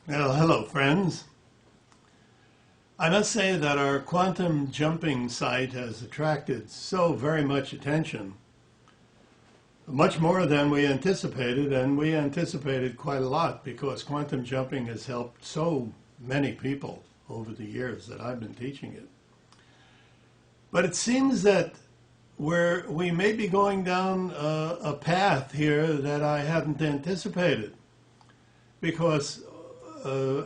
Well, hello, friends. I must say that our quantum jumping site has attracted so very much attention, much more than we anticipated, and we anticipated quite a lot because quantum jumping has helped so many people over the years that I've been teaching it. But it seems that we may be going down a path here that I hadn't anticipated because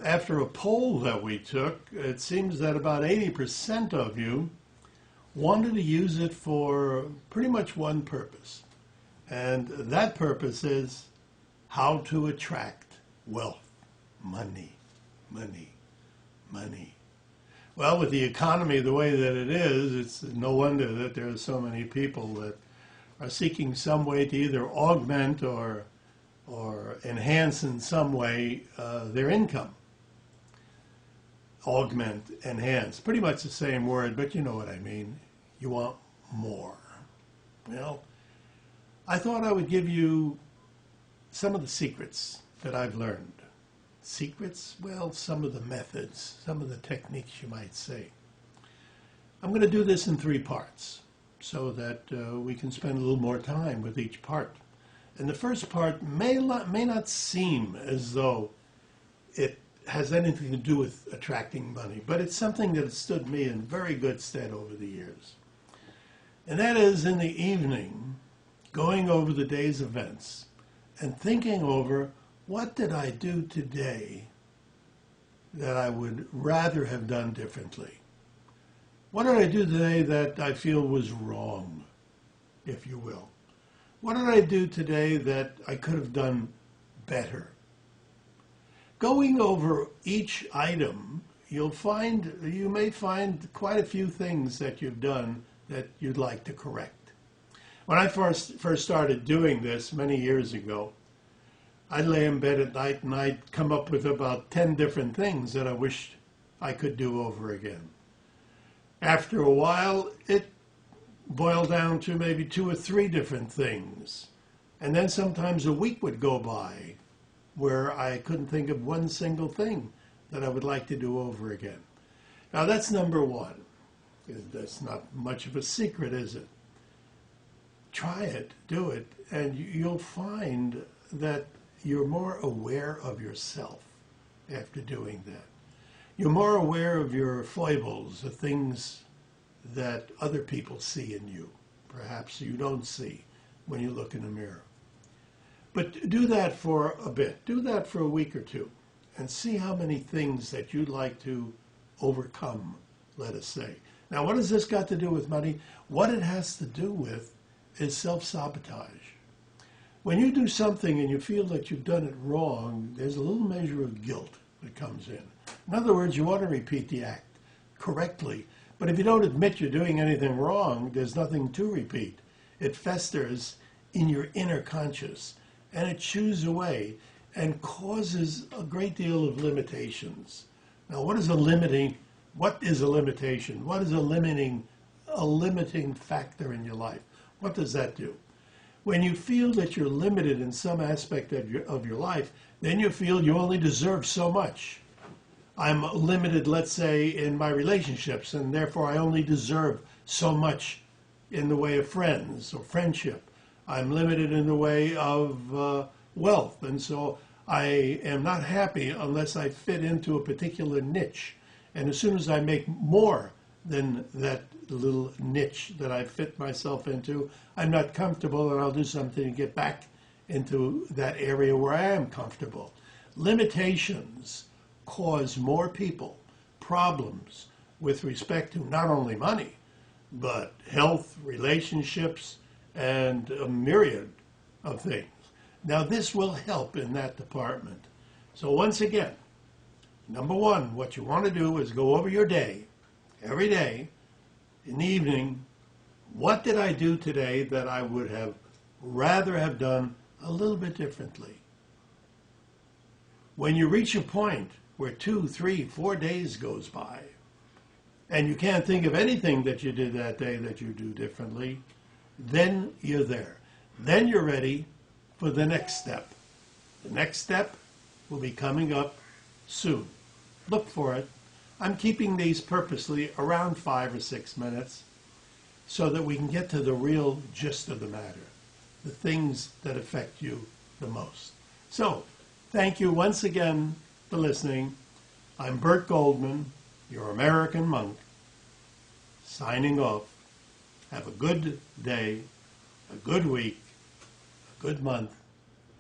after a poll that we took, it seems that about 80% of you wanted to use it for pretty much one purpose. And that purpose is how to attract wealth, money, money, money. Well, with the economy the way that it is, it's no wonder that there are so many people that are seeking some way to either augment or enhance in some way their income. Augment, enhance, pretty much the same word, but you know what I mean. You want more. Well, I thought I would give you some of the secrets that I've learned. Secrets? Well, some of the methods, some of the techniques, you might say. I'm going to do this in 3 parts so that we can spend a little more time with each part. And the first part may not seem as though it has anything to do with attracting money, but it's something that has stood me in very good stead over the years. And that is in the evening, going over the day's events and thinking over what did I do today that I would rather have done differently? What did I do today that I feel was wrong, if you will? What did I do today that I could have done better? Going over each item, you may find quite a few things that you've done that you'd like to correct. When I first started doing this many years ago, I'd lay in bed at night and I'd come up with about 10 different things that I wished I could do over again. After a while, it boiled down to maybe 2 or 3 different things. And then sometimes a week would go by where I couldn't think of one single thing that I would like to do over again. Now that's number 1. That's not much of a secret, is it? Try it, do it, and you'll find that you're more aware of yourself after doing that. You're more aware of your foibles, the things that other people see in you. Perhaps you don't see when you look in the mirror. But do that for a bit. Do that for a week or 2 and see how many things that you'd like to overcome, let us say. Now, what has this got to do with money? What it has to do with is self-sabotage. When you do something and you feel that you've done it wrong, there's a little measure of guilt that comes in. In other words, you want to repeat the act correctly. But if you don't admit you're doing anything wrong, there's nothing to repeat. It festers in your inner conscious, and it chews away and causes a great deal of limitations. Now, what is a limitation? What is a limiting factor in your life? What does that do? When you feel that you're limited in some aspect of your life, then you feel you only deserve so much. I'm limited, let's say, in my relationships, and therefore I only deserve so much in the way of friends or friendship. I'm limited in the way of wealth, and so I am not happy unless I fit into a particular niche. And as soon as I make more than that little niche that I fit myself into, I'm not comfortable, and I'll do something to get back into that area where I am comfortable. Limitations cause more people problems with respect to not only money, but health, relationships, and a myriad of things. Now, this will help in that department. So once again, number 1, what you want to do is go over your day, every day, in the evening. What did I do today that I would have rather have done a little bit differently? When you reach a point where 2, 3, 4 days goes by, and you can't think of anything that you did that day that you do differently, then you're there. Then you're ready for the next step. The next step will be coming up soon. Look for it. I'm keeping these purposely around 5 or 6 minutes so that we can get to the real gist of the matter, the things that affect you the most. So, thank you once again for listening. I'm Burt Goldman, your American monk, signing off. Have a good day, a good week, a good month,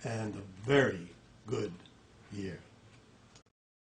and a very good year.